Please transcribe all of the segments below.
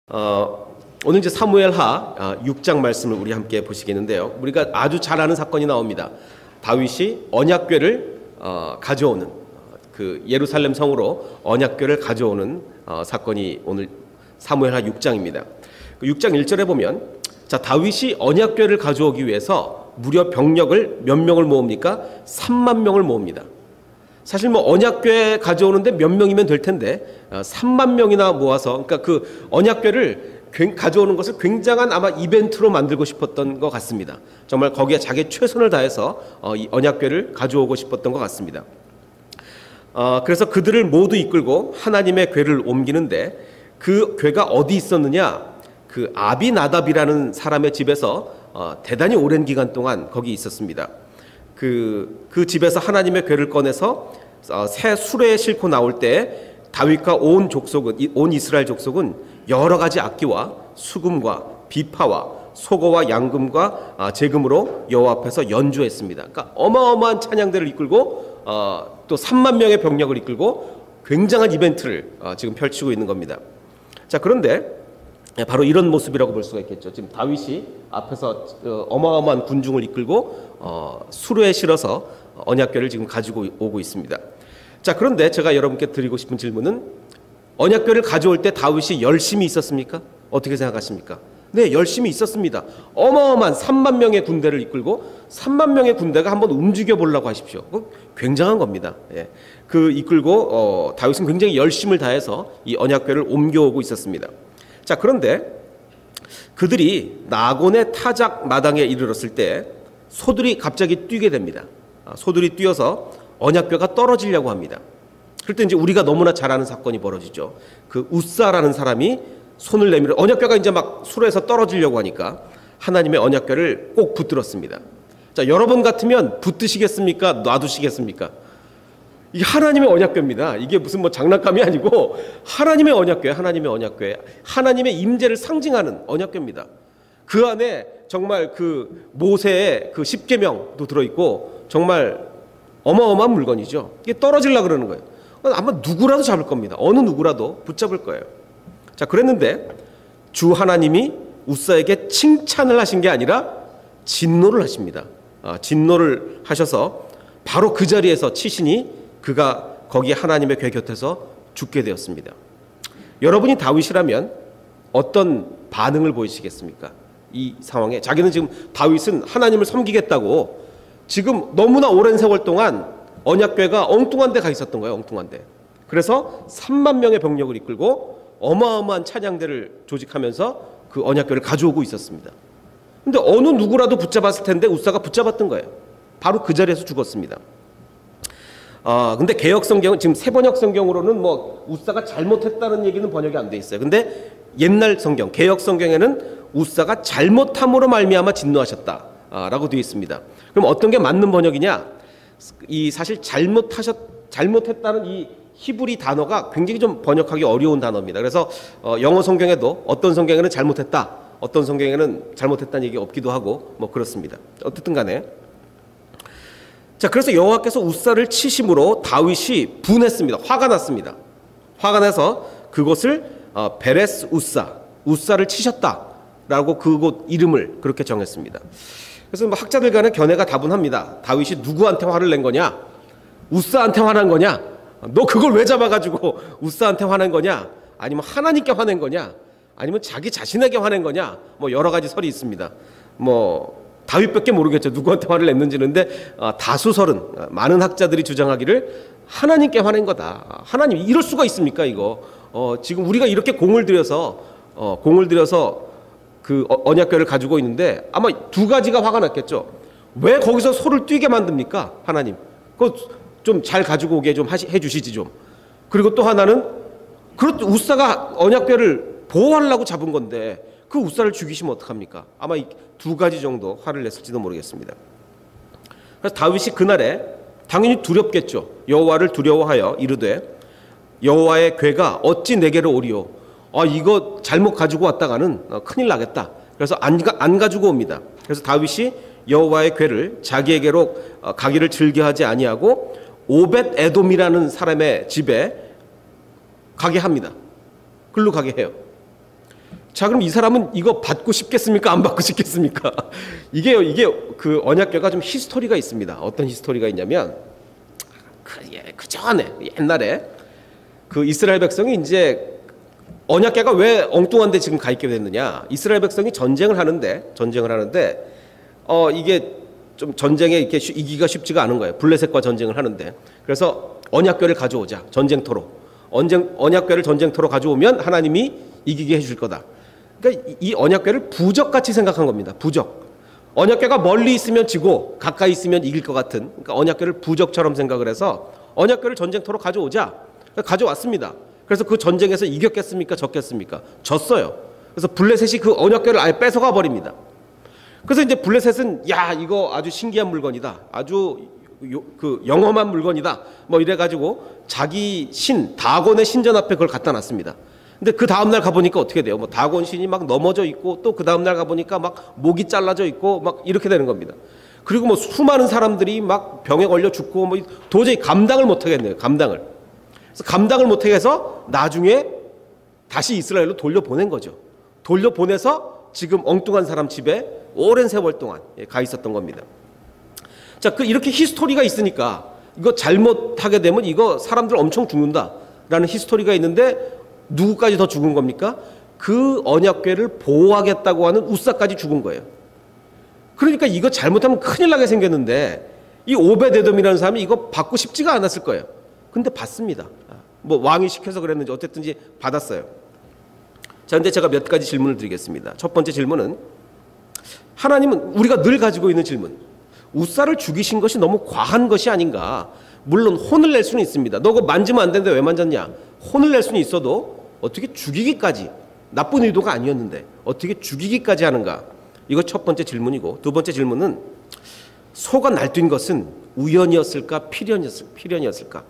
오늘 이제 사무엘하 6장 말씀을 우리 함께 보시겠는데요. 우리가 아주 잘 아는 사건이 나옵니다. 다윗이 언약궤를 가져오는 그 예루살렘 성으로 언약궤를 가져오는 사건이 오늘 사무엘하 6장입니다. 6장 1절에 보면 자 다윗이 언약궤를 가져오기 위해서 무려 병력을 몇 명을 모읍니까? 3만 명을 모읍니다. 사실 뭐 언약궤 가져오는데 몇 명이면 될 텐데 3만 명이나 모아서 그러니까 그 언약궤를 가져오는 것을 굉장한 아마 이벤트로 만들고 싶었던 것 같습니다. 정말 거기에 자기 최선을 다해서 이 언약궤를 가져오고 싶었던 것 같습니다. 그래서 그들을 모두 이끌고 하나님의 궤를 옮기는데 그 궤가 어디 있었느냐? 그 아비나답이라는 사람의 집에서 대단히 오랜 기간 동안 거기 있었습니다. 그 집에서 하나님의 궤를 꺼내서 새 수레에 싣고 나올 때 다윗과 온 이스라엘 족속은 여러 가지 악기와 수금과 비파와 소고와 양금과 제금으로 여호와 앞에서 연주했습니다. 그러니까 어마어마한 찬양대를 이끌고 또 3만 명의 병력을 이끌고 굉장한 이벤트를 지금 펼치고 있는 겁니다. 자, 그런데 바로 이런 모습이라고 볼 수가 있겠죠. 지금 다윗이 앞에서 어마어마한 군중을 이끌고 수레에 실어서 언약궤를 지금 가지고 오고 있습니다. 자, 그런데 제가 여러분께 드리고 싶은 질문은 언약궤를 가져올 때 다윗이 열심히 있었습니까? 어떻게 생각하십니까? 네, 열심히 있었습니다. 어마어마한 3만 명의 군대를 이끌고 3만 명의 군대가 한번 움직여 보려고 하십시오. 굉장한 겁니다. 예. 그 이끌고 다윗은 굉장히 열심을 다해서 이 언약궤를 옮겨오고 있었습니다. 자, 그런데 그들이 나곤의 타작 마당에 이르렀을 때 소들이 갑자기 뛰게 됩니다. 소들이 뛰어서 언약궤가 떨어지려고 합니다. 그럴 때 이제 우리가 너무나 잘 아는 사건이 벌어지죠. 그 우사라는 사람이 손을 내밀어 언약궤가 이제 막 수레에서 떨어지려고 하니까 하나님의 언약궤를 꼭 붙들었습니다. 자, 여러분 같으면 붙드시겠습니까? 놔두시겠습니까? 이 하나님의 언약궤입니다. 이게 무슨 뭐 장난감이 아니고 하나님의 언약궤, 하나님의 임재를 상징하는 언약궤입니다. 그 안에 정말 그 모세의 그 10계명도 들어있고 정말 어마어마한 물건이죠. 이게 떨어지려고 그러는 거예요. 아마 누구라도 잡을 겁니다. 어느 누구라도 붙잡을 거예요. 자, 그랬는데 주 하나님이 우사에게 칭찬을 하신 게 아니라 진노를 하십니다. 진노를 하셔서 바로 그 자리에서 치시니 그가 거기 하나님의 궤 곁에서 죽게 되었습니다. 여러분이 다윗이라면 어떤 반응을 보이시겠습니까? 이 상황에 자기는 지금 다윗은 하나님을 섬기겠다고 지금 너무나 오랜 세월 동안 언약궤가 엉뚱한 데 가 있었던 거예요. 엉뚱한 데. 그래서 3만 명의 병력을 이끌고 어마어마한 찬양대를 조직하면서 그 언약궤를 가져오고 있었습니다. 근데 어느 누구라도 붙잡았을 텐데 우사가 붙잡았던 거예요. 바로 그 자리에서 죽었습니다. 근데 개역 성경은 지금 세번역 성경으로는 뭐 우사가 잘못했다는 얘기는 번역이 안 돼 있어요. 근데 옛날 성경 개역 성경에는 우사가 잘못함으로 말미암아 진노하셨다라고 되어 있습니다. 그럼 어떤 게 맞는 번역이냐? 이 사실 잘못했다는 이 히브리 단어가 굉장히 좀 번역하기 어려운 단어입니다. 그래서 영어 성경에도 어떤 성경에는 잘못했다, 어떤 성경에는 잘못했다는 얘기가 없기도 하고 뭐 그렇습니다. 어쨌든 간에 자, 그래서 여호와께서 우사를 치심으로 다윗이 분했습니다. 화가 났습니다. 화가 나서 그곳을 베레스 우사를 치셨다라고 그곳 이름을 그렇게 정했습니다. 그래서 뭐 학자들 간의 견해가 다분합니다. 다윗이 누구한테 화를 낸 거냐? 우사한테 화난 거냐? 너 그걸 왜 잡아가지고 우사한테 화낸 거냐? 아니면 하나님께 화낸 거냐? 아니면 자기 자신에게 화낸 거냐? 뭐 여러 가지 설이 있습니다. 뭐 다윗밖에 모르겠죠. 누구한테 화를 냈는지는. 근데 다수설은 많은 학자들이 주장하기를 하나님께 화낸 거다. 하나님 이럴 수가 있습니까 이거? 지금 우리가 이렇게 공을 들여서 그 언약궤를 가지고 있는데 아마 두 가지가 화가 났겠죠. 왜 거기서 소를 뛰게 만듭니까? 하나님. 그거 좀 잘 가지고 오게 좀 해주시지 좀. 그리고 또 하나는 그렇죠. 우사가 언약궤를 보호하려고 잡은 건데 그 우사를 죽이시면 어떡합니까? 아마 이 두 가지 정도 화를 냈을지도 모르겠습니다. 그래서 다윗이 그날에 당연히 두렵겠죠. 여호와를 두려워하여 이르되 여호와의 궤가 어찌 내게로 오리오? 이거 잘못 가지고 왔다가는 큰일 나겠다. 그래서 안 가지고 옵니다. 그래서 다윗이 여호와의 궤를 자기에게로 가기를 즐겨하지 아니하고 오벳 에돔이라는 사람의 집에 가게 합니다. 글로 가게 해요. 자, 그럼 이 사람은 이거 받고 싶겠습니까? 안 받고 싶겠습니까? 이게 그 언약궤가 좀 히스토리가 있습니다. 어떤 히스토리가 있냐면, 그 전에, 옛날에 그 이스라엘 백성이 이제 언약궤가 왜 엉뚱한데 지금 가 있게 됐느냐? 이스라엘 백성이 전쟁을 하는데 이게 좀 전쟁에 이렇게 이기기가 쉽지가 않은 거예요. 블레셋과 전쟁을 하는데. 그래서 언약궤를 가져오자. 전쟁터로. 언약궤를 전쟁터로 가져오면 하나님이 이기게 해줄 거다. 그러니까 이 언약궤를 부적같이 생각한 겁니다. 부적. 언약궤가 멀리 있으면 지고 가까이 있으면 이길 것 같은, 그러니까 언약궤를 부적처럼 생각을 해서 언약궤를 전쟁터로 가져오자. 가져왔습니다. 그래서 그 전쟁에서 이겼겠습니까? 졌겠습니까? 졌어요. 그래서 블레셋이 그 언약궤를 아예 뺏어가 버립니다. 그래서 이제 블레셋은 야, 이거 아주 신기한 물건이다. 아주 그 영험한 물건이다. 뭐 이래가지고 자기 신 다곤의 신전 앞에 그걸 갖다 놨습니다. 근데 그 다음날 가보니까 어떻게 돼요? 뭐 다곤 신이 막 넘어져 있고 또 그 다음날 가보니까 막 목이 잘라져 있고 막 이렇게 되는 겁니다. 그리고 뭐 수많은 사람들이 막 병에 걸려 죽고 뭐 도저히 감당을 못 하겠네요. 감당을. 그래서 감당을 못 하게 해서 나중에 다시 이스라엘로 돌려보낸 거죠. 돌려보내서 지금 엉뚱한 사람 집에 오랜 세월 동안 가 있었던 겁니다. 자, 이렇게 히스토리가 있으니까 이거 잘못하게 되면 이거 사람들 엄청 죽는다라는 히스토리가 있는데 누구까지 더 죽은 겁니까? 그 언약궤를 보호하겠다고 하는 우사까지 죽은 거예요. 그러니까 이거 잘못하면 큰일 나게 생겼는데 이 오벳에돔이라는 사람이 이거 받고 싶지가 않았을 거예요. 근데 받습니다. 뭐 왕이 시켜서 그랬는지 어쨌든지 받았어요. 자, 근데 제가 몇 가지 질문을 드리겠습니다. 첫 번째 질문은, 하나님은 우리가 늘 가지고 있는 질문, 우사를 죽이신 것이 너무 과한 것이 아닌가. 물론 혼을 낼 수는 있습니다. 너 그거 만지면 안 되는데 왜 만졌냐. 혼을 낼 수는 있어도 어떻게 죽이기까지, 나쁜 의도가 아니었는데 어떻게 죽이기까지 하는가. 이거 첫 번째 질문이고, 두 번째 질문은, 소가 날뛴 것은 우연이었을까 필연이었을까.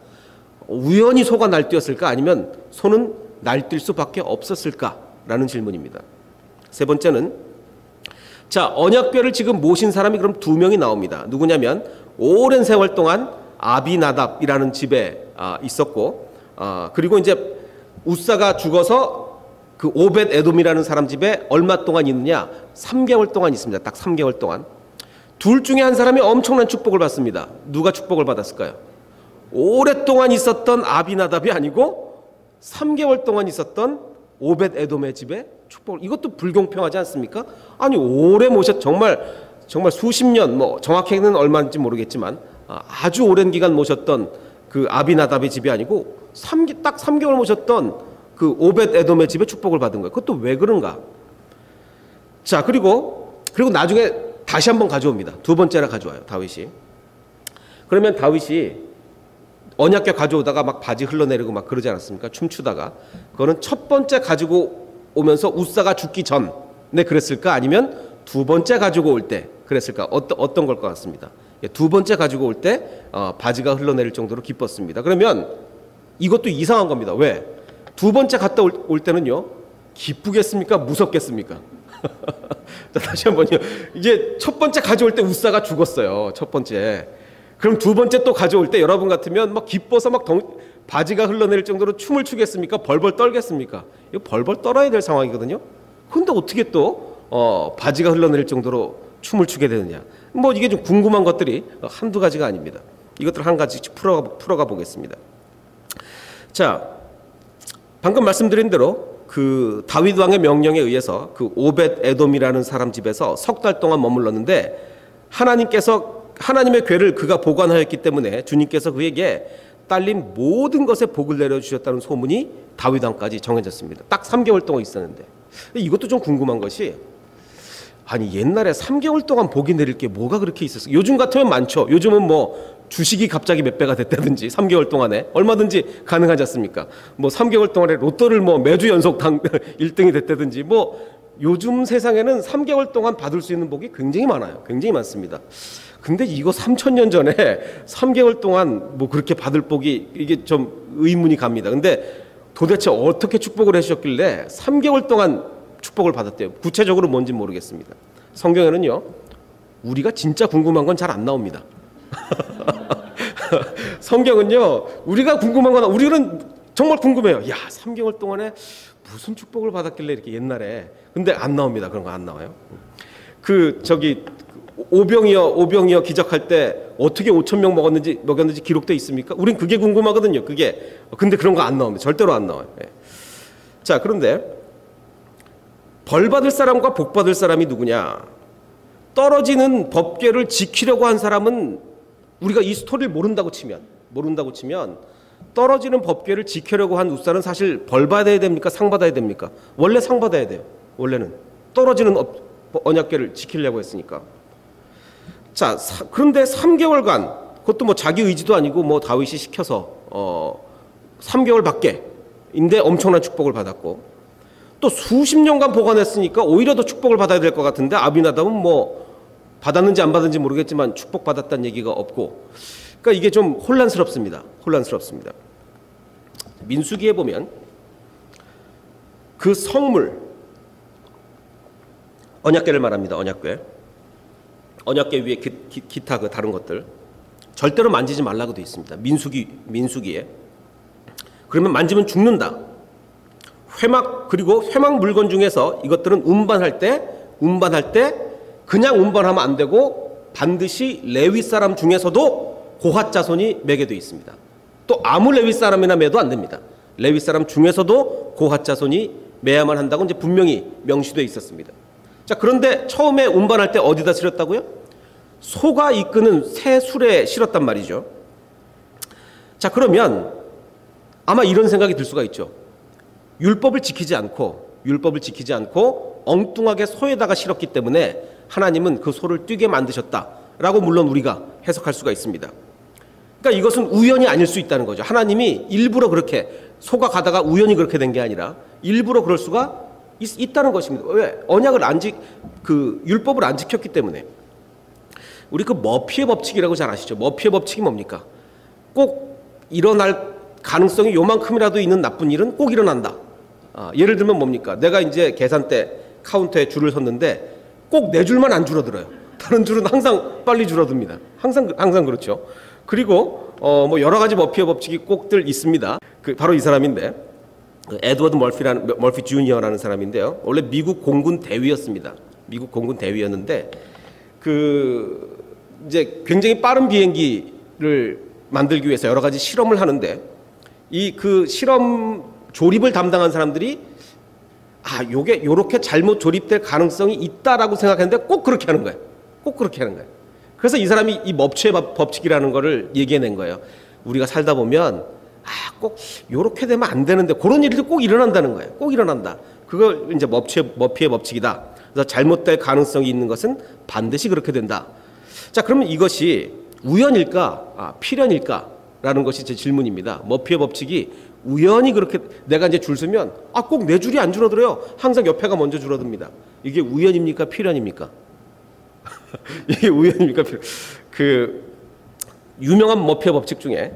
우연히 소가 날뛰었을까 아니면 소는 날뛸 수밖에 없었을까라는 질문입니다. 세 번째는, 자, 언약궤를 지금 모신 사람이 그럼 두 명이 나옵니다. 누구냐면 오랜 세월 동안 아비나답이라는 집에 있었고, 그리고 이제 우사가 죽어서 그 오벳에돔이라는 사람 집에 얼마 동안 있느냐? 3개월 동안 있습니다. 딱 3개월 동안. 둘 중에 한 사람이 엄청난 축복을 받습니다. 누가 축복을 받았을까요? 오랫동안 있었던 아비나답이 아니고 3개월 동안 있었던 오벳에돔의 집에 축복을. 이것도 불공평하지 않습니까? 아니, 오래 정말 수십 년, 뭐 정확히는 얼마인지 모르겠지만 아주 오랜 기간 모셨던 그 아비나답의 집이 아니고 딱 3개월 모셨던 그 오벳에돔의 집에 축복을 받은 거예요. 그것도 왜 그런가? 자, 그리고 나중에 다시 한번 가져옵니다. 두 번째나 가져와요, 다윗이. 그러면 다윗이 언약궤 가져오다가 막 바지 흘러내리고 막 그러지 않았습니까? 춤추다가. 그거는 첫 번째 가지고 오면서 우사가 죽기 전에 그랬을까? 아니면 두 번째 가지고 올 때 그랬을까? 어떤 걸 것 같습니다. 두 번째 가지고 올 때 바지가 흘러내릴 정도로 기뻤습니다. 그러면 이것도 이상한 겁니다. 왜? 두 번째 갔다 올 때는요, 기쁘겠습니까? 무섭겠습니까? 자, 다시 한번요. 이게 첫 번째 가져올 때 우사가 죽었어요. 첫 번째. 그럼 두 번째 또 가져올 때 여러분 같으면 막 기뻐서 막 바지가 흘러내릴 정도로 춤을 추겠습니까? 벌벌 떨겠습니까? 이거 벌벌 떨어야 될 상황이거든요. 근데 어떻게 또 바지가 흘러내릴 정도로 춤을 추게 되느냐? 뭐 이게 좀 궁금한 것들이 한두 가지가 아닙니다. 이것들 한 가지씩 풀어가 보겠습니다. 자, 방금 말씀드린 대로 그 다윗 왕의 명령에 의해서 그 오벳에돔이라는 사람 집에서 석 달 동안 머물렀는데, 하나님의 궤를 그가 보관하였기 때문에 주님께서 그에게 딸린 모든 것에 복을 내려주셨다는 소문이 다윗 왕까지 정해졌습니다. 딱 3개월 동안 있었는데. 이것도 좀 궁금한 것이, 아니 옛날에 3개월 동안 복이 내릴 게 뭐가 그렇게 있었어요? 요즘 같으면 많죠. 요즘은 뭐 주식이 갑자기 몇 배가 됐다든지 3개월 동안에 얼마든지 가능하지 않습니까? 뭐 3개월 동안에 로또를 뭐 매주 연속 1등이 됐다든지, 뭐 요즘 세상에는 3개월 동안 받을 수 있는 복이 굉장히 많아요. 굉장히 많습니다. 근데 이거 3000년 전에 3개월 동안 뭐 그렇게 받을 복이, 이게 좀 의문이 갑니다. 근데 도대체 어떻게 축복을 해주셨길래 3개월 동안 축복을 받았대요? 구체적으로 뭔지는 모르겠습니다. 성경에는요, 우리가 진짜 궁금한 건 잘 안 나옵니다. 성경은요, 우리가 궁금한 건, 우리는 정말 궁금해요. 야, 3개월 동안에 무슨 축복을 받았길래 이렇게 옛날에. 근데 안 나옵니다. 그런 거 안 나와요. 그 저기 오병이어 기적할 때 어떻게 5천 명 먹였는지 기록돼 있습니까? 우린 그게 궁금하거든요. 그게. 근데 그런 거 안 나옵니다. 절대로 안 나와요. 예. 자, 그런데 벌 받을 사람과 복 받을 사람이 누구냐? 떨어지는 법궤를 지키려고 한 사람은, 우리가 이 스토리를 모른다고 치면 떨어지는 법궤를 지키려고 한 우사는 사실 벌 받아야 됩니까? 상 받아야 됩니까? 원래 상 받아야 돼요. 원래는 떨어지는 언약궤를 지키려고 했으니까. 자, 그런데 3개월간, 그것도 뭐 자기 의지도 아니고 뭐 다윗이 시켜서 3개월밖에인데 엄청난 축복을 받았고, 또 수십 년간 보관했으니까 오히려 더 축복을 받아야 될 것 같은데, 아비나답은 뭐 받았는지 안 받았는지 모르겠지만 축복 받았다는 얘기가 없고, 그러니까 이게 좀 혼란스럽습니다. 민수기에 보면 그 성물, 언약궤를 말합니다. 언약궤 위에 기타 그 다른 것들 절대로 만지지 말라고 되어 있습니다. 민수기에. 그러면 만지면 죽는다. 그리고 회막 물건 중에서 이것들은 운반할 때 그냥 운반하면 안 되고 반드시 레위 사람 중에서도 고핫 자손이 매게 되어 있습니다. 또 아무 레위 사람이나 매도 안 됩니다. 레위 사람 중에서도 고핫 자손이 매야만 한다고 이제 분명히 명시되어 있었습니다. 자, 그런데 처음에 운반할 때 어디다 실었다고요? 소가 이끄는 새 술에 실었단 말이죠. 자, 그러면 아마 이런 생각이 들 수가 있죠. 율법을 지키지 않고 엉뚱하게 소에다가 실었기 때문에 하나님은 그 소를 뛰게 만드셨다라고 물론 우리가 해석할 수가 있습니다. 그러니까 이것은 우연이 아닐 수 있다는 거죠. 하나님이 일부러 그렇게, 소가 가다가 우연히 그렇게 된 게 아니라 일부러 그럴 수가 있다는 것입니다. 왜? 율법을 안 지켰기 때문에. 우리 그 머피의 법칙이라고 잘 아시죠? 머피의 법칙이 뭡니까? 꼭 일어날 가능성이 요만큼이라도 있는 나쁜 일은 꼭 일어난다. 예를 들면 뭡니까? 내가 이제 계산대 카운터에 줄을 섰는데 꼭 내 줄만 안 줄어들어요. 다른 줄은 항상 빨리 줄어듭니다. 항상 그렇죠. 그리고 뭐 여러 가지 머피의 법칙이 꼭들 있습니다. 바로 이 사람인데, 에드워드 머피 주니어라는 사람인데요. 원래 미국 공군 대위였습니다. 미국 공군 대위였는데 이제 굉장히 빠른 비행기를 만들기 위해서 여러 가지 실험을 하는데, 실험 조립을 담당한 사람들이 요렇게 잘못 조립될 가능성이 있다라고 생각했는데 꼭 그렇게 하는 거예요. 그래서 이 사람이 이 머피의 법칙이라는 거를 얘기해낸 거예요. 우리가 살다 보면 꼭 요렇게 되면 안 되는데 그런 일이 꼭 일어난다는 거예요. 꼭 일어난다. 그걸 이제 머피의 법칙이다. 그래서 잘못될 가능성이 있는 것은 반드시 그렇게 된다. 자, 그러면 이것이 우연일까, 필연일까라는 것이 제 질문입니다. 머피의 법칙이 우연히 그렇게 내가 이제 줄 서면 꼭 내 줄이 안 줄어들어요. 항상 옆에가 먼저 줄어듭니다. 이게 우연입니까, 필연입니까? 이게 우연입니까, 유명한 머피의 법칙 중에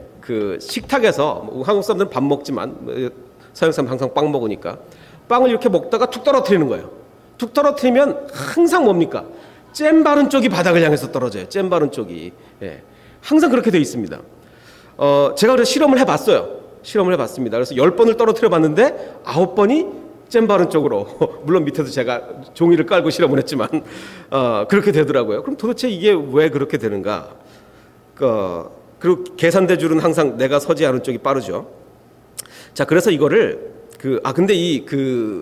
식탁에서 한국 사람들은 밥 먹지만 서양 사람 항상 빵 먹으니까 빵을 이렇게 먹다가 툭 떨어뜨리는 거예요. 툭 떨어뜨리면 항상 뭡니까? 잼 바른 쪽이 바닥을 향해서 떨어져요. 잼 바른 쪽이. 예. 항상 그렇게 되어 있습니다. 제가 그래서 실험을 해봤습니다. 그래서 10번을 떨어뜨려 봤는데 9번이 잼 바른 쪽으로, 물론 밑에서 제가 종이를 깔고 실험을 했지만 그렇게 되더라고요. 그럼 도대체 이게 왜 그렇게 되는가? 그리고 계산대 줄은 항상 내가 서지 않은 쪽이 빠르죠. 자, 그래서 이거를 근데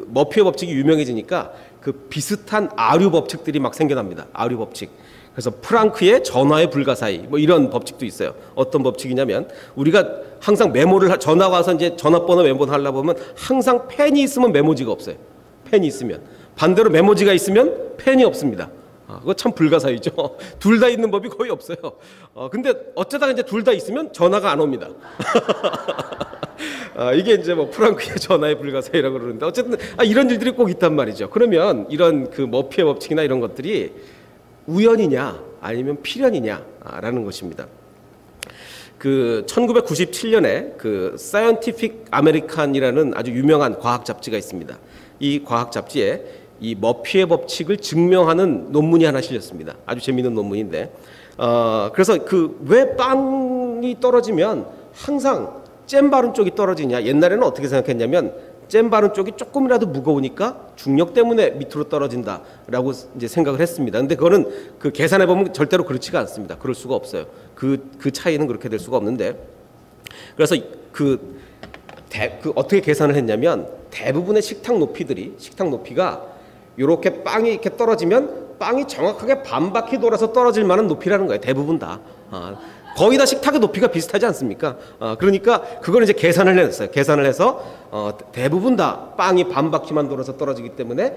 머피의 법칙이 유명해지니까 비슷한 아류 법칙들이 막 생겨납니다. 아류 법칙. 그래서 프랑크의 전화의 불가사의, 뭐 이런 법칙도 있어요. 어떤 법칙이냐면, 우리가 항상 전화 와서 이제 전화번호 메모를 하려고 보면 항상 펜이 있으면 메모지가 없어요. 펜이 있으면. 반대로 메모지가 있으면 펜이 없습니다. 그거 참 불가사의죠. 둘 다 있는 법이 거의 없어요. 근데 어쩌다가 이제 둘 다 있으면 전화가 안 옵니다. 이게 이제 뭐 프랑크의 전화의 불가사의라고 그러는데, 어쨌든 이런 일들이 꼭 있단 말이죠. 그러면 이런 머피의 법칙이나 이런 것들이 우연이냐 아니면 필연이냐라는 것입니다. 1997년에 사이언티픽 아메리칸이라는 아주 유명한 과학 잡지가 있습니다. 이 과학 잡지에 이 머피의 법칙을 증명하는 논문이 하나 실렸습니다. 아주 재미있는 논문인데, 그래서 왜 빵이 떨어지면 항상 잼 바른 쪽이 떨어지냐? 옛날에는 어떻게 생각했냐면 잼 바른 쪽이 조금이라도 무거우니까 중력 때문에 밑으로 떨어진다라고 이제 생각을 했습니다. 근데 그거는 그 계산해 보면 절대로 그렇지가 않습니다. 그럴 수가 없어요. 그 차이는 그렇게 될 수가 없는데, 그래서 그 어떻게 계산을 했냐면 대부분의 식탁 높이가 이렇게 빵이 이렇게 떨어지면 빵이 정확하게 반 바퀴 돌아서 떨어질 만한 높이라는 거예요. 대부분 다. 거의 다 식탁의 높이가 비슷하지 않습니까? 그러니까 그걸 이제 계산을 했어요. 계산을 해서 대부분 다 빵이 반 바퀴만 돌아서 떨어지기 때문에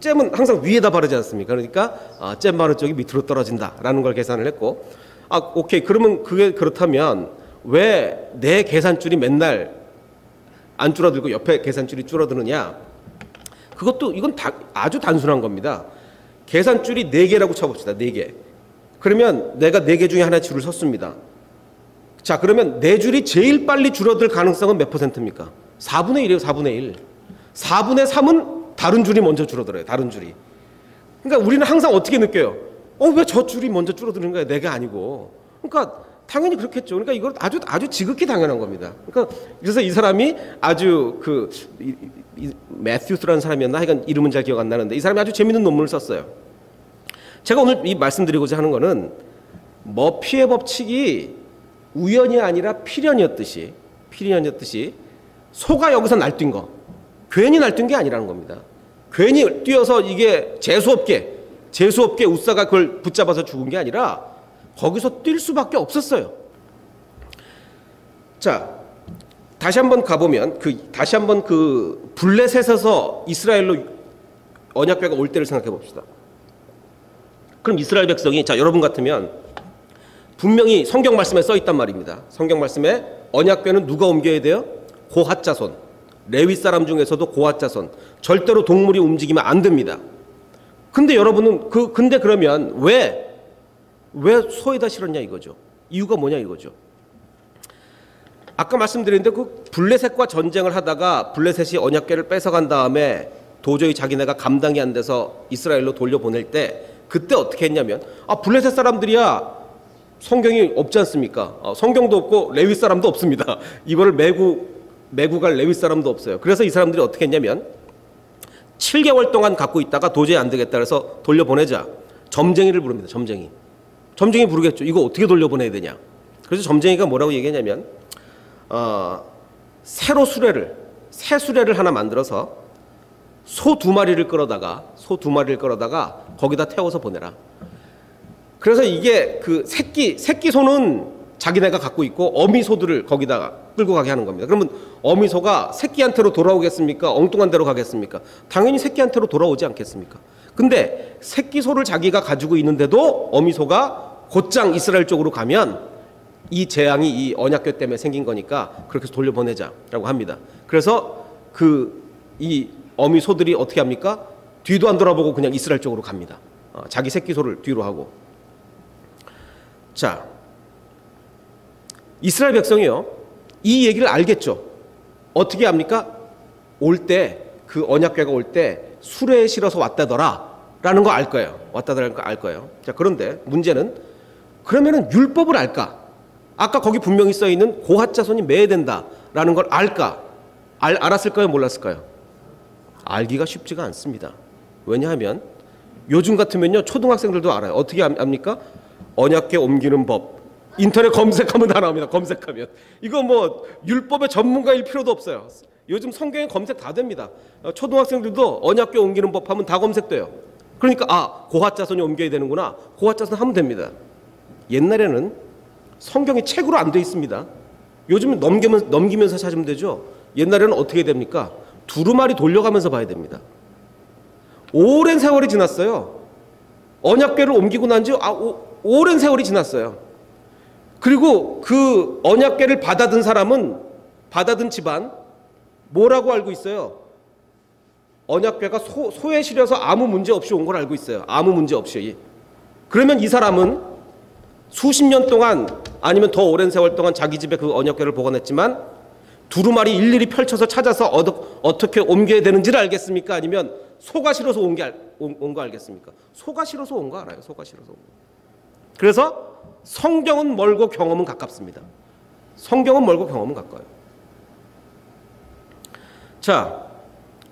잼은 항상 위에다 바르지 않습니까? 그러니까 잼 바른 쪽이 밑으로 떨어진다라는 걸 계산을 했고, 오케이, 그러면 그게 그렇다면 왜 내 계산줄이 맨날 안 줄어들고 옆에 계산줄이 줄어드느냐? 이건 아주 단순한 겁니다. 계산줄이 4개라고 쳐봅시다. 4개. 그러면 내가 4개 중에 하나 줄을 섰습니다. 자, 그러면 4줄이 제일 빨리 줄어들 가능성은 몇 %입니까? 4분의 1이에요. 4분의 1. 4분의 3은 다른 줄이 먼저 줄어들어요. 다른 줄이. 그러니까 우리는 항상 어떻게 느껴요? 왜 저 줄이 먼저 줄어드는 거야? 내가 아니고. 그러니까 당연히 그렇겠죠. 그러니까 이걸 아주 지극히 당연한 겁니다. 그러니까 그래서 이 사람이 아주 매튜스라는 사람이었나? 하여간 이름은 잘 기억 안 나는데 이 사람이 아주 재밌는 논문을 썼어요. 제가 오늘 이 말씀드리고자 하는 거는 머피의 법칙이 우연이 아니라 필연이었듯이 소가 여기서 날뛴 거, 괜히 날뛴 게 아니라는 겁니다. 괜히 뛰어서 이게 재수없게 우사가 그걸 붙잡아서 죽은 게 아니라 거기서 뛸 수밖에 없었어요. 자, 다시 한번 가보면 그 블레셋에서 이스라엘로 언약궤가 올 때를 생각해 봅시다. 그럼 이스라엘 백성이, 자, 여러분 같으면 분명히 성경 말씀에 써 있단 말입니다. 성경 말씀에 언약궤는 누가 옮겨야 돼요? 고핫 자손. 레위 사람 중에서도 고핫 자손. 절대로 동물이 움직이면 안 됩니다. 근데 여러분은 근데 그러면 왜 소에다 실었냐 이거죠. 이유가 뭐냐 이거죠. 아까 말씀드렸는데 그 블레셋과 전쟁을 하다가 블레셋이 언약궤를 뺏어간 다음에 도저히 자기네가 감당이 안 돼서 이스라엘로 돌려보낼 때 그때 어떻게 했냐면 블레셋 사람들이야 성경이 없지 않습니까? 성경도 없고 레위 사람도 없습니다. 이거를 메고 갈 레위 사람도 없어요. 그래서 이 사람들이 어떻게 했냐면 7개월 동안 갖고 있다가 도저히 안 되겠다 그래서 돌려보내자. 점쟁이를 부릅니다. 점쟁이 부르겠죠. 이거 어떻게 돌려보내야 되냐. 그래서 점쟁이가 뭐라고 얘기했냐면 새 수레를 하나 만들어서 소 2마리를 끌어다가 거기다 태워서 보내라. 그래서 이게 그 새끼 소는 자기네가 갖고 있고 어미 소들을 거기다가 끌고 가게 하는 겁니다. 그러면 어미 소가 새끼한테로 돌아오겠습니까? 엉뚱한 데로 가겠습니까? 당연히 새끼한테로 돌아오지 않겠습니까? 근데 새끼 소를 자기가 가지고 있는데도 어미 소가 곧장 이스라엘 쪽으로 가면 이 재앙이 이 언약궤 때문에 생긴 거니까 그렇게 해서 돌려보내자라고 합니다. 그래서 이 어미 소들이 어떻게 합니까? 뒤도 안 돌아보고 그냥 이스라엘 쪽으로 갑니다. 자기 새끼 소를 뒤로 하고. 자, 이스라엘 백성이요, 이 얘기를 알겠죠. 어떻게 합니까? 올 때 그 언약궤가 올 때 수레에 실어서 왔다더라라는 거 알 거예요. 왔다더라는 거 알 거예요. 자, 그런데 문제는 그러면은 율법을 알까? 아까 거기 분명히 써 있는 고핫 자손이 매야 된다라는 걸 알까? 알았을까요? 몰랐을까요? 알기가 쉽지가 않습니다. 왜냐하면 요즘 같으면요 초등학생들도 알아요. 어떻게 압니까? 언약궤 옮기는 법. 인터넷 검색하면 다 나옵니다. 검색하면. 이거 뭐 율법의 전문가일 필요도 없어요. 요즘 성경에 검색 다 됩니다. 초등학생들도 언약궤 옮기는 법 하면 다 검색돼요. 그러니까 고핫 자손이 옮겨야 되는구나. 고핫 자손 하면 됩니다. 옛날에는 성경이 책으로 안 돼 있습니다. 요즘은 넘기면서 찾으면 되죠. 옛날에는 어떻게 됩니까? 두루마리 돌려가면서 봐야 됩니다. 오랜 세월이 지났어요. 언약궤를 옮기고 난 지 오랜 세월이 지났어요. 그리고 그 언약궤를 받아든 집안 뭐라고 알고 있어요? 언약궤가 소에 실려서 아무 문제 없이 온 걸 알고 있어요. 아무 문제 없이. 그러면 이 사람은 수십 년 동안 아니면 더 오랜 세월 동안 자기 집에 그 언약궤를 보관했지만 두루마리 일일이 펼쳐서 찾아서 어떻게 옮겨야 되는지를 알겠습니까? 아니면 소가 실어서 온 거 알겠습니까? 소가 실어서 온 거 알아요. 소가 실어서 온 거. 그래서 성경은 멀고 경험은 가깝습니다. 성경은 멀고 경험은 가까워요. 자,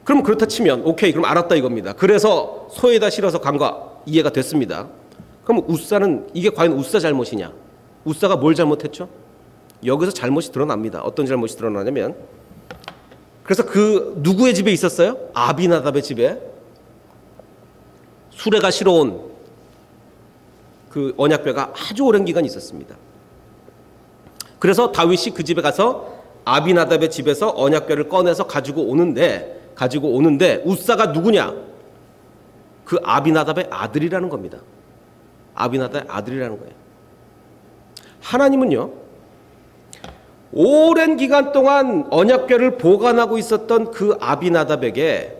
그럼 그렇다 치면 오케이, 그럼 알았다 이겁니다. 그래서 소에다 실어서 간 거 이해가 됐습니다. 그럼 우사는 이게 과연 우사 잘못이냐? 우사가 뭘 잘못했죠? 여기서 잘못이 드러납니다. 어떤 잘못이 드러나냐면, 그래서 그 누구의 집에 있었어요? 아비나답의 집에 수레가 실어온 그 언약궤가 아주 오랜 기간 있었습니다. 그래서 다윗이 그 집에 가서 아비나답의 집에서 언약궤를 꺼내서 가지고 오는데 우사가 누구냐? 그 아비나답의 아들이라는 겁니다. 아비나답의 아들이라는 거예요. 하나님은요, 오랜 기간 동안 언약궤를 보관하고 있었던 그 아비나답에게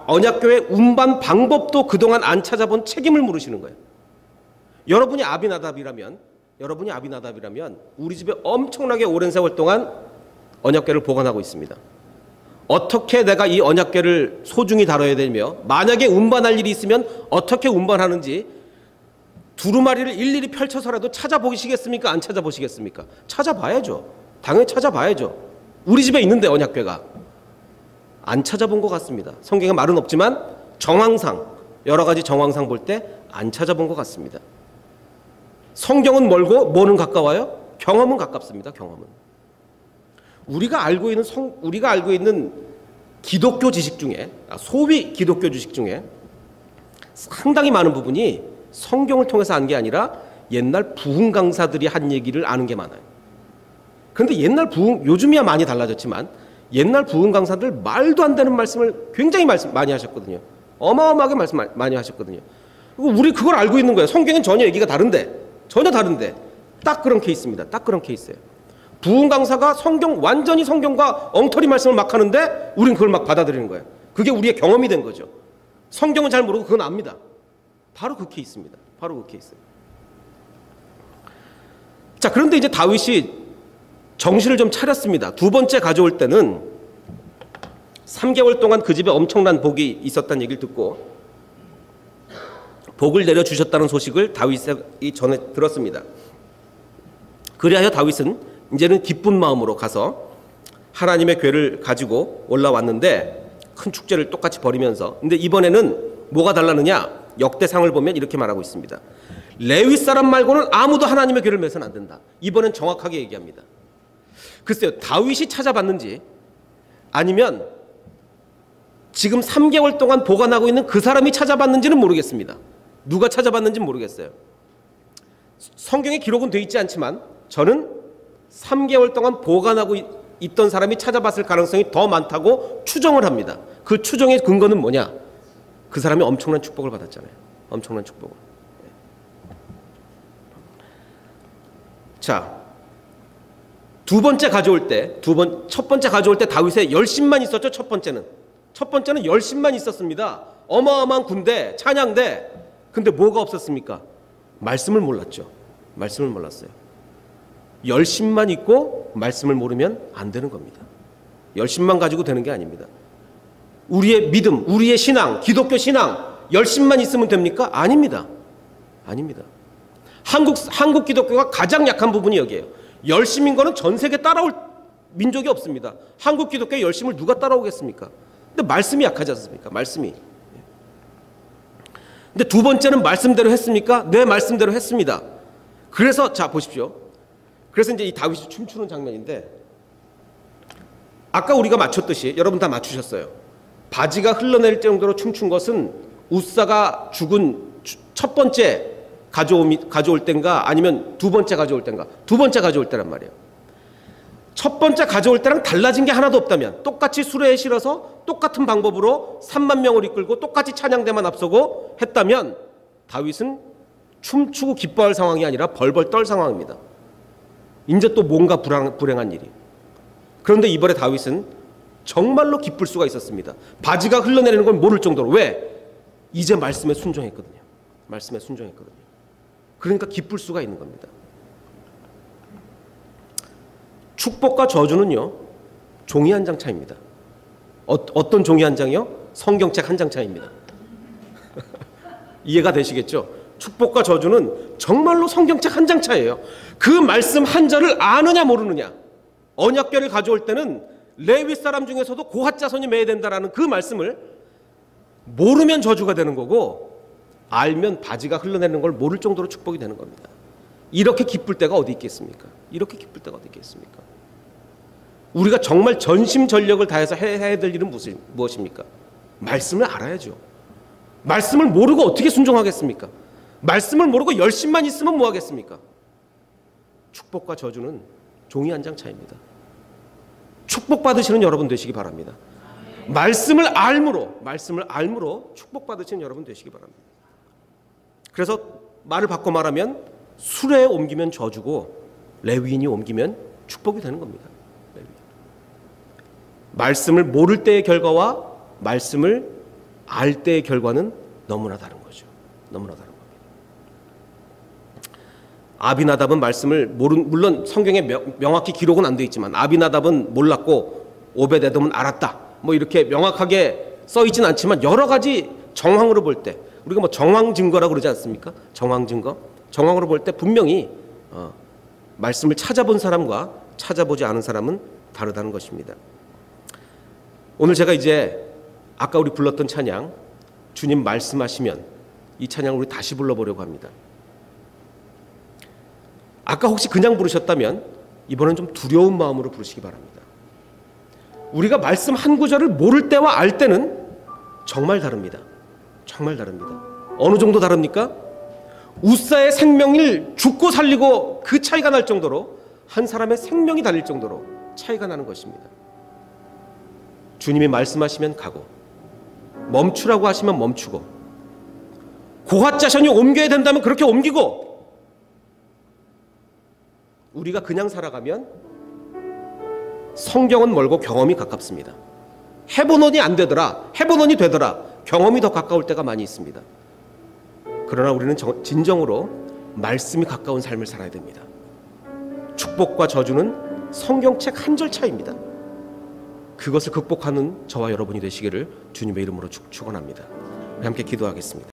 언약궤의 운반 방법도 그동안 안 찾아본 책임을 물으시는 거예요. 여러분이 아비나답이라면 우리 집에 엄청나게 오랜 세월 동안 언약궤를 보관하고 있습니다. 어떻게 내가 이 언약궤를 소중히 다뤄야 되며, 만약에 운반할 일이 있으면 어떻게 운반하는지 두루마리를 일일이 펼쳐서라도 찾아보시겠습니까? 안 찾아보시겠습니까? 찾아봐야죠. 당연히 찾아봐야죠. 우리 집에 있는데 언약궤가. 안 찾아본 것 같습니다. 성경에 말은 없지만 정황상, 여러 가지 정황상 볼 때 안 찾아본 것 같습니다. 성경은 멀고 뭐는 가까워요? 경험은 가깝습니다. 경험은. 우리가 알고 있는 기독교 지식 중에, 소위 기독교 지식 중에 상당히 많은 부분이 성경을 통해서 안 게 아니라 옛날 부흥 강사들이 한 얘기를 아는 게 많아요. 그런데 요즘이야 많이 달라졌지만 옛날 부흥 강사들 말도 안 되는 말씀을 굉장히 많이 하셨거든요. 어마어마하게 말씀 많이 하셨거든요. 그리고 우리 그걸 알고 있는 거예요. 성경은 전혀 얘기가 다른데 딱 그런 케이스입니다. 딱 그런 케이스예요. 부흥 강사가 완전히 성경과 엉터리 말씀을 막 하는데 우린 그걸 막 받아들이는 거예요. 그게 우리의 경험이 된 거죠. 성경은 잘 모르고 그건 압니다. 바로 그 케이스입니다. 바로 그 케이스. 자, 그런데 이제 다윗이 정신을 좀 차렸습니다. 두 번째 가져올 때는 3개월 동안 그 집에 엄청난 복이 있었다는 얘기를 듣고 복을 내려주셨다는 소식을 다윗이 전에 들었습니다. 그리하여 다윗은 이제는 기쁜 마음으로 가서 하나님의 궤를 가지고 올라왔는데 큰 축제를 똑같이 벌이면서, 근데 이번에는 뭐가 달라느냐? 역대상을 보면 이렇게 말하고 있습니다. 레위 사람 말고는 아무도 하나님의 궤를 메서는 안 된다. 이번엔 정확하게 얘기합니다. 글쎄요, 다윗이 찾아봤는지 아니면 지금 3개월 동안 보관하고 있는 그 사람이 찾아봤는지는 모르겠습니다. 누가 찾아봤는지는 모르겠어요. 성경에 기록은 되어 있지 않지만 저는 3개월 동안 보관하고 있던 사람이 찾아봤을 가능성이 더 많다고 추정을 합니다. 그 추정의 근거는 뭐냐? 그 사람이 엄청난 축복을 받았잖아요. 엄청난 축복을. 자, 첫 번째 가져올 때 다윗의 열심만 있었죠. 첫 번째는 열심만 있었습니다. 어마어마한 군대, 찬양대. 근데 뭐가 없었습니까? 말씀을 몰랐죠. 말씀을 몰랐어요. 열심만 있고 말씀을 모르면 안 되는 겁니다. 열심만 가지고 되는 게 아닙니다. 우리의 믿음, 우리의 신앙, 기독교 신앙, 열심만 있으면 됩니까? 아닙니다. 아닙니다. 한국 기독교가 가장 약한 부분이 여기에요. 열심인 거는 전 세계 따라올 민족이 없습니다. 한국 기독교의 열심을 누가 따라오겠습니까? 근데 말씀이 약하지 않습니까? 말씀이. 근데 두 번째는 말씀대로 했습니까? 네, 말씀대로 했습니다. 그래서 자 보십시오. 그래서 이제 이 다윗이 춤추는 장면인데, 아까 우리가 맞췄듯이 여러분 다 맞추셨어요. 바지가 흘러내릴 정도로 춤춘 것은 우사가 죽은 첫 번째 가져올 땐가 아니면 두 번째 가져올 땐가? 두 번째 가져올 때란 말이에요. 첫 번째 가져올 때랑 달라진 게 하나도 없다면, 똑같이 수레에 실어서 똑같은 방법으로 3만 명을 이끌고 똑같이 찬양대만 앞서고 했다면 다윗은 춤추고 기뻐할 상황이 아니라 벌벌 떨 상황입니다. 이제 또 뭔가 불행한 일이. 그런데 이번에 다윗은 정말로 기쁠 수가 있었습니다. 바지가 흘러내리는 걸 모를 정도로. 왜? 이제 말씀에 순종했거든요. 말씀에 순종했거든요. 그러니까 기쁠 수가 있는 겁니다. 축복과 저주는요, 종이 한 장 차이입니다. 어떤 종이 한 장이요? 성경책 한 장 차이입니다. 이해가 되시겠죠? 축복과 저주는 정말로 성경책 한 장 차이예요. 그 말씀 한 절을 아느냐 모르느냐. 언약궤를 가져올 때는 레위 사람 중에서도 고핫 자손이 맺어야 된다라는 그 말씀을 모르면 저주가 되는 거고, 알면 바지가 흘러내리는 걸 모를 정도로 축복이 되는 겁니다. 이렇게 기쁠 때가 어디 있겠습니까? 이렇게 기쁠 때가 어디 있겠습니까? 우리가 정말 전심전력을 다해서 해야 될 일은 무엇입니까? 말씀을 알아야죠. 말씀을 모르고 어떻게 순종하겠습니까? 말씀을 모르고 열심만 있으면 뭐 하겠습니까? 축복과 저주는 종이 한 장 차이입니다. 축복받으시는 여러분 되시기 바랍니다. 말씀을 알므로 축복받으시는 여러분 되시기 바랍니다. 그래서 말을 바꿔 말하면 수레에 옮기면 저주고 레위인이 옮기면 축복이 되는 겁니다. 말씀을 모를 때의 결과와 말씀을 알 때의 결과는 너무나 다른 거죠. 너무나 다른 겁니다. 아비나답은 말씀을 물론 성경에 명확히 기록은 안 돼 있지만 아비나답은 몰랐고 오베데돔은 알았다. 뭐 이렇게 명확하게 써 있진 않지만 여러 가지 정황으로 볼 때 우리가 뭐 정황 증거라고 그러지 않습니까? 정황 증거. 정황으로 볼 때 분명히 말씀을 찾아본 사람과 찾아보지 않은 사람은 다르다는 것입니다. 오늘 제가 이제 아까 우리 불렀던 찬양 주님 말씀하시면 이 찬양을 우리 다시 불러보려고 합니다. 아까 혹시 그냥 부르셨다면 이번엔 좀 두려운 마음으로 부르시기 바랍니다. 우리가 말씀 한 구절을 모를 때와 알 때는 정말 다릅니다. 정말 다릅니다. 어느 정도 다릅니까? 우사의 생명을 죽고 살리고 그 차이가 날 정도로 한 사람의 생명이 달릴 정도로 차이가 나는 것입니다. 주님이 말씀하시면 가고 멈추라고 하시면 멈추고 고핫 자손이 옮겨야 된다면 그렇게 옮기고 우리가 그냥 살아가면 성경은 멀고 경험이 가깝습니다. 해보노니 안 되더라, 해보노니 되더라, 경험이 더 가까울 때가 많이 있습니다. 그러나 우리는 진정으로 말씀이 가까운 삶을 살아야 됩니다. 축복과 저주는 성경책 한 절 차이입니다. 그것을 극복하는 저와 여러분이 되시기를 주님의 이름으로 축원합니다. 우리 함께 기도하겠습니다.